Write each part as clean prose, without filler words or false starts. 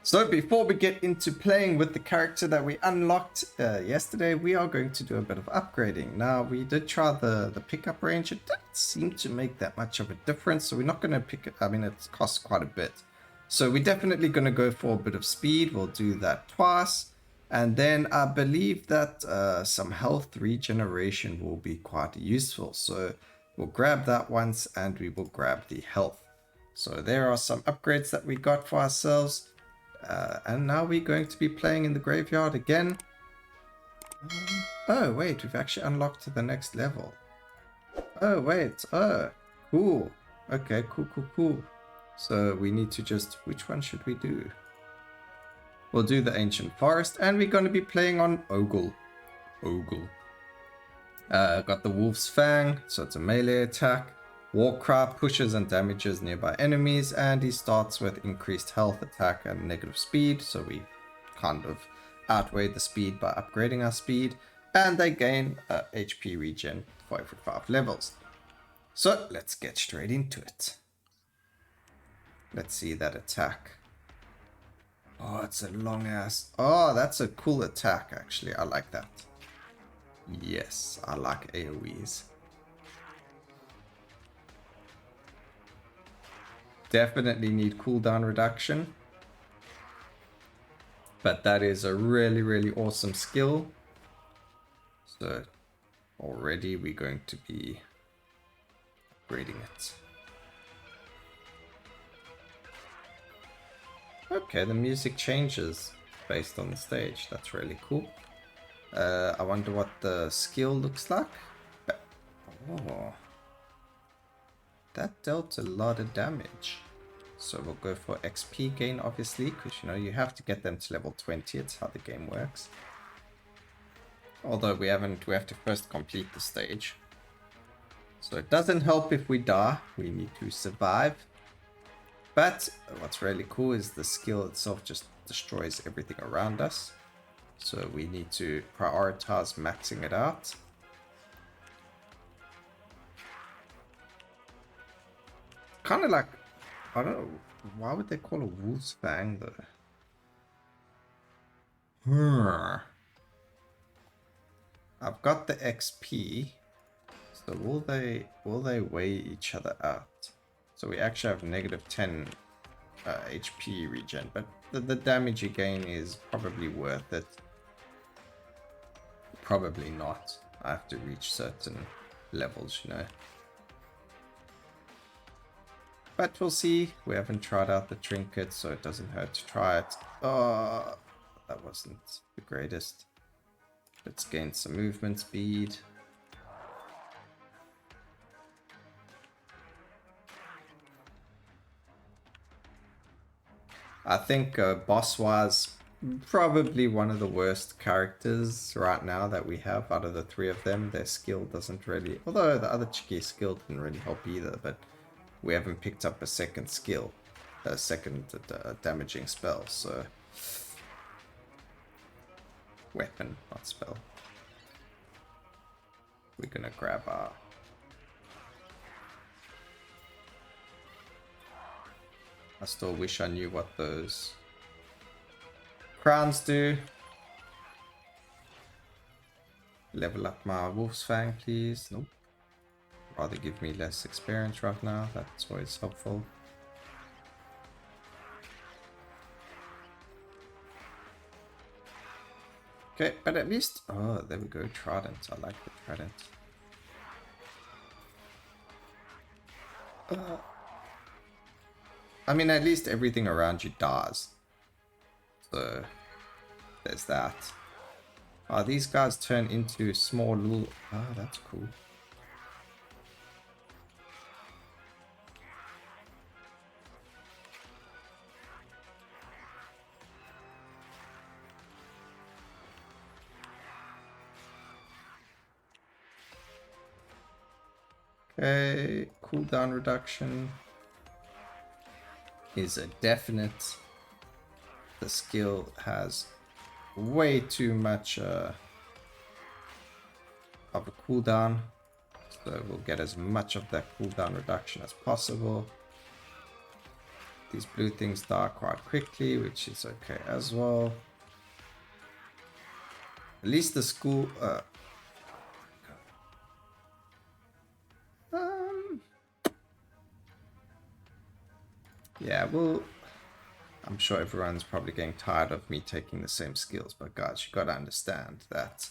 So before we get into playing with the character that we unlocked yesterday, we are going to do a bit of upgrading. Now, we did try the pickup range. It didn't seem to make that much of a difference, so we're not going to pick it. I mean, it costs quite a bit. So we're definitely going to go for a bit of speed. We'll do that twice. And then I believe that some health regeneration will be quite useful. So we'll grab that once and we will grab the health. So there are some upgrades that we got for ourselves. And now we're going to be playing in the graveyard again. Oh, wait, we've actually unlocked the next level. Oh, wait. Oh, cool. Okay, cool. So we need to just... Which one should we do? We'll do the Ancient Forest, and we're going to be playing on Olga. Got the Wolf's Fang, so it's a melee attack. Warcry pushes and damages nearby enemies, and he starts with increased health, attack, and negative speed, so we kind of outweigh the speed by upgrading our speed, and they gain HP regen for every 5 levels. So let's get straight into it. Let's see that attack. Oh, it's a long ass. Oh, that's a cool attack, actually. I like that. Yes, I like AoEs. Definitely need cooldown reduction. But that is a really awesome skill. So already we're going to be upgrading it. Okay, the music changes based on the stage. That's really cool. I wonder what the skill looks like. Oh. That dealt a lot of damage. So we'll go for XP gain, obviously, because you know you have to get them to level 20. It's how the game works. Although we have to first complete the stage. So it doesn't help if we die. We need to survive. But what's really cool is the skill itself just destroys everything around us. So we need to prioritize maxing it out. Kind of like, I don't know, why would they call a Wolf's Fang though? I've got the XP, so will they weigh each other out? So we actually have negative 10 HP regen, but the damage you gain is probably worth it. Probably not. I have to reach certain levels, you know. But we'll see. We haven't tried out the trinket, so it doesn't hurt to try it. Oh, that wasn't the greatest. Let's gain some movement speed. I think boss-wise, probably one of the worst characters right now that we have out of the 3 of them. Their skill doesn't really... Although the other chicky's skill didn't really help either, but... We haven't picked up a second skill, a second damaging spell, so... Weapon, not spell. We're gonna grab our... I still wish I knew what those crowns do. Level up my Wolf's Fang, please. Nope. Rather give me less experience right now. That's always helpful. Okay, but at least... Oh, there we go. Trident. I like the Trident. I mean, at least everything around you dies. So, there's that. Oh, these guys turn into small little... Oh, that's cool. Okay, cooldown reduction is a definite. The skill has way too much of a cooldown, so we'll get as much of that cooldown reduction as possible. these blue things die quite quickly, which is okay as well. At least the school... yeah, well... I'm sure everyone's probably getting tired of me taking the same skills, but guys, you gotta understand that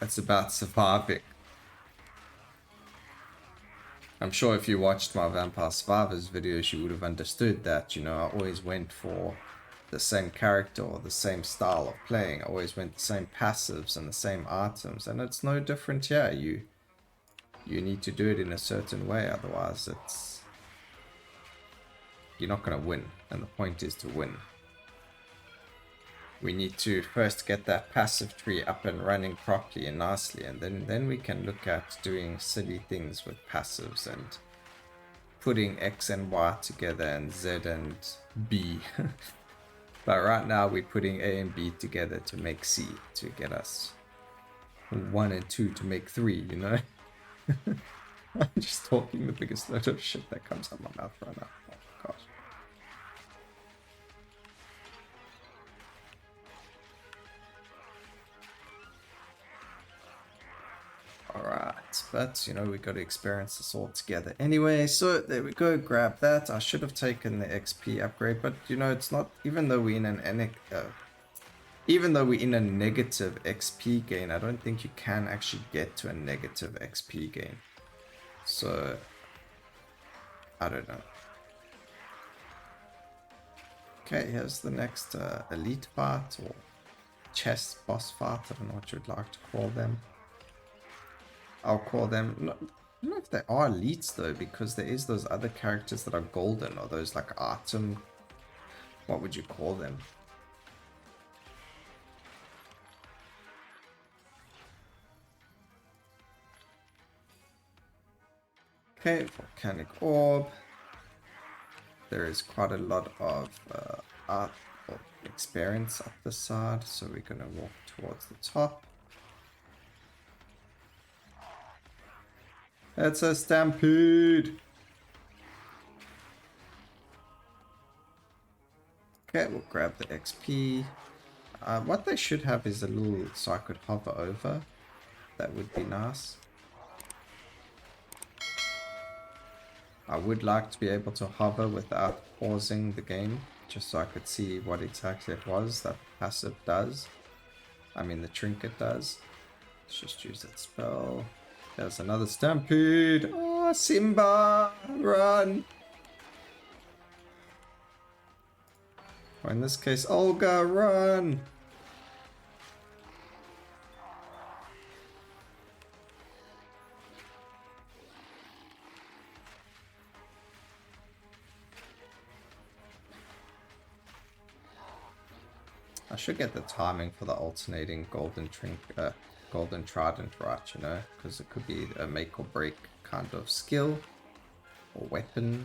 it's about surviving. I'm sure if you watched my Vampire Survivors videos, you would have understood that, you know, I always went for the same character or the same style of playing. I always went the same passives and the same items, and it's no different here. You need to do it in a certain way, otherwise you're not going to win, and the point is to win. We need to first get that passive tree up and running properly and nicely, and then we can look at doing silly things with passives and putting X and Y together and Z and B. But right now we're putting A and B together to make C, to get us 1 and 2 to make 3, you know? I'm just talking the biggest load of shit that comes out of my mouth right now. Oh gosh. Alright, but you know, we got to experience this all together anyway. So there we go, grab that. I should have taken the XP upgrade, but you know, it's not, even though we're in a negative XP gain, I don't think you can actually get to a negative XP gain. So I don't know. Okay, here's the next elite fight or chess boss fight. I don't know what you'd like to call them. I'll call them, I don't know if they are elites though, because there is those other characters that are golden, or those like item, what would you call them? Okay, volcanic orb. There is quite a lot of art or experience up the side, so we're gonna walk towards the top. It's a stampede. Okay, we'll grab the XP. What they should have is a little, so I could hover over. That would be nice. I would like to be able to hover without pausing the game, just so I could see what exactly it was that the passive does. I mean the trinket does. Let's just use that spell. There's another stampede. Oh, Simba, run. Or in this case, Olga, run. I should get the timing for the alternating golden trident right, you know, because it could be a make or break kind of skill or weapon.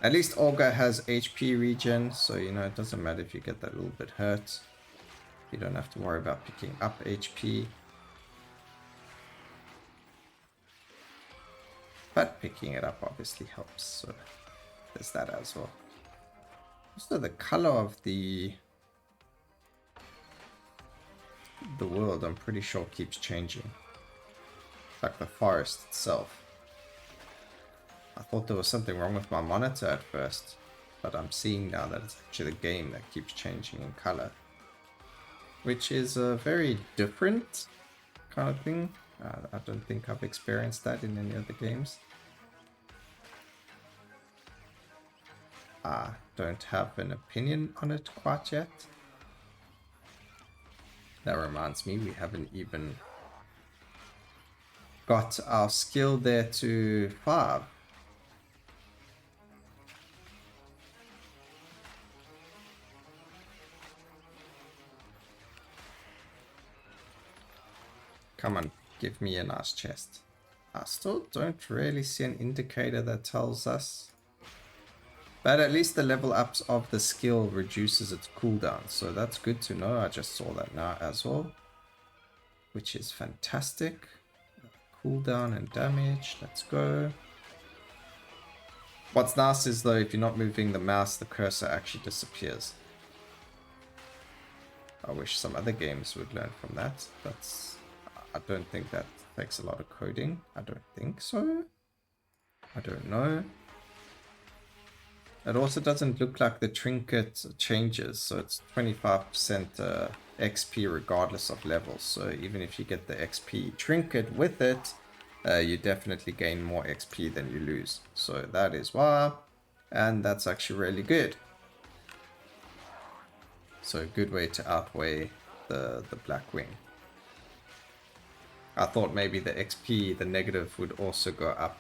At least Olga has HP regen, so you know it doesn't matter if you get that little bit hurt. You don't have to worry about picking up HP. But picking it up obviously helps, so there's that as well. Also, the color of the world, I'm pretty sure, keeps changing. Like the forest itself. I thought there was something wrong with my monitor at first, but I'm seeing now that it's actually the game that keeps changing in color, which is a very different kind of thing. I don't think I've experienced that in any other games. I don't have an opinion on it quite yet. That reminds me, we haven't even got our skill there to 5. Come on, give me a nice chest. I still don't really see an indicator that tells us. But at least the level ups of the skill reduces its cooldown, so that's good to know. I just saw that now as well, which is fantastic. cooldown and damage. Let's go. What's nice is though, if you're not moving the mouse, the cursor actually disappears. I wish some other games would learn from that. I don't think that takes a lot of coding. I don't think so. I don't know. It also doesn't look like the trinket changes, so it's 25% XP regardless of levels. So even if you get the XP trinket with it, you definitely gain more XP than you lose. So that is why, and that's actually really good. So a good way to outweigh the Black Wing. I thought maybe the XP, the negative, would also go up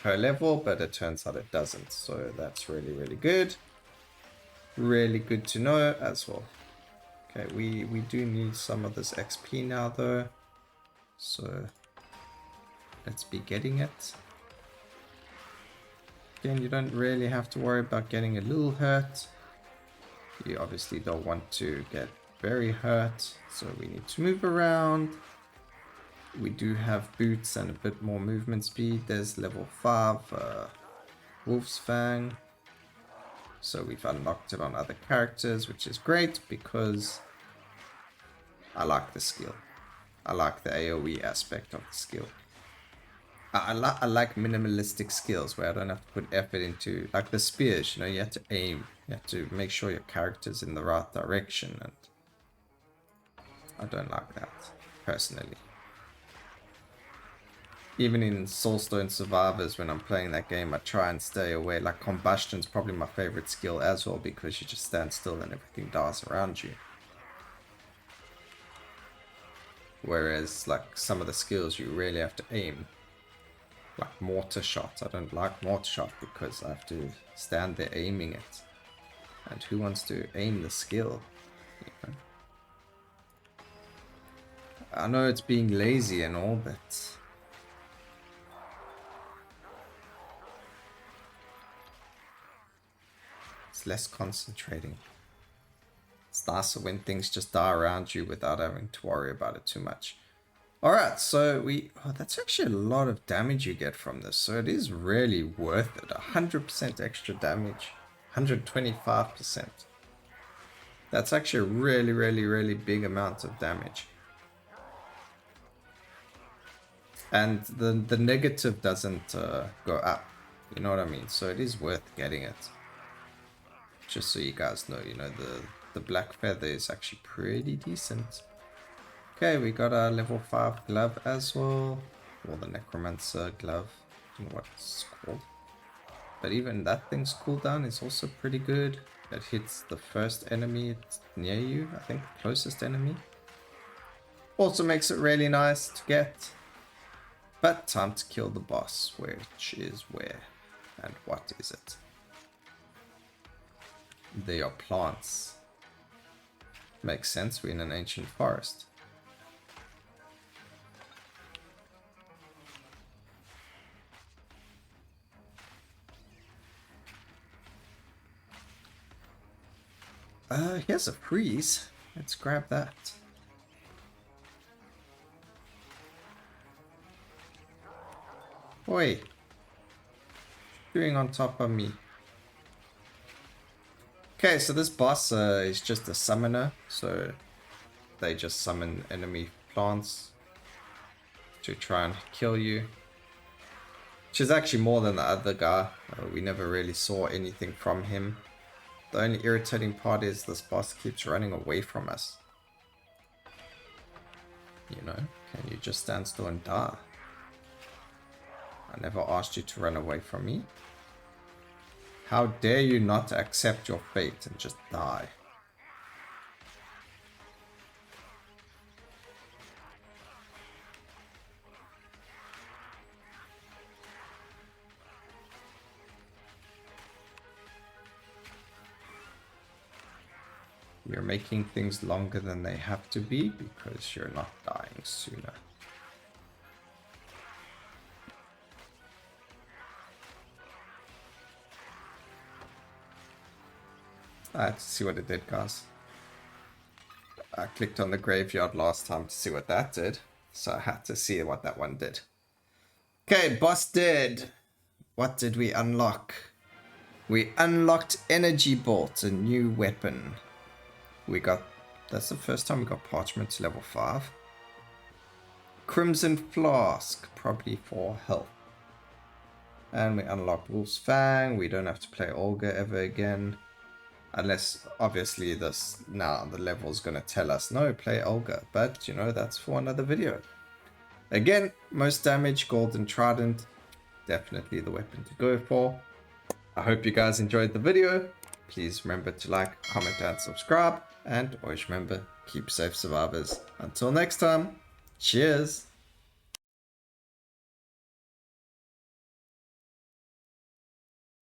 per level, but it turns out it doesn't. So that's really, really good. Really good to know as well. Okay, we do need some of this XP now though. So let's be getting it. Again, you don't really have to worry about getting a little hurt. You obviously don't want to get very hurt, so we need to move around. We do have boots and a bit more movement speed. There's level 5 Wolf's Fang. So we've unlocked it on other characters, which is great because I like the skill. I like the AoE aspect of the skill. I like minimalistic skills where I don't have to put effort into, like the spears, you know, you have to aim. You have to make sure your character's in the right direction, and I don't like that, personally. Even in Soulstone Survivors, when I'm playing that game, I try and stay away. Like Combustion's probably my favorite skill as well, because you just stand still and everything dies around you. Whereas, like, some of the skills you really have to aim. Like Mortar Shot. I don't like Mortar Shot because I have to stand there aiming it. And who wants to aim the skill? You know? I know it's being lazy and all, but it's less concentrating. It's nicer when things just die around you without having to worry about it too much. Alright, so that's actually a lot of damage you get from this, so it is really worth it. 100% extra damage, 125%. That's actually a really, really, really big amount of damage. And the negative doesn't go up, you know what I mean? So it is worth getting it. Just so you guys know, you know, the black feather is actually pretty decent. Okay, we got our level 5 glove as well, or the Necromancer glove, I don't know what it's called. But even that thing's cooldown is also pretty good. It hits the first enemy near you, I think, the closest enemy. Also makes it really nice to get. But time to kill the boss, which is where and what is it? They are plants. Makes sense, we're in an ancient forest. Here's a freeze. Let's grab that. Oi. Doing on top of me. Okay, so this boss is just a summoner. So they just summon enemy plants to try and kill you. Which is actually more than the other guy. We never really saw anything from him. The only irritating part is this boss keeps running away from us. You know, can you just stand still and die? I never asked you to run away from me. How dare you not accept your fate and just die? You're making things longer than they have to be because you're not dying sooner. I had to see what it did, guys. I clicked on the graveyard last time to see what that did, so I had to see what that one did. Okay, boss dead. What did we unlock? We unlocked Energy Bolt, a new weapon. We got, that's the first time we got Parchment to level 5. Crimson Flask, probably for health. And we unlocked Wolf's Fang. We don't have to play Olga ever again. Unless, obviously, this now the level's going to tell us, no, play Olga. But, you know, that's for another video. Again, most damage, Golden Trident. Definitely the weapon to go for. I hope you guys enjoyed the video. Please remember to like, comment, and subscribe. And always remember, keep safe, survivors. Until next time, cheers.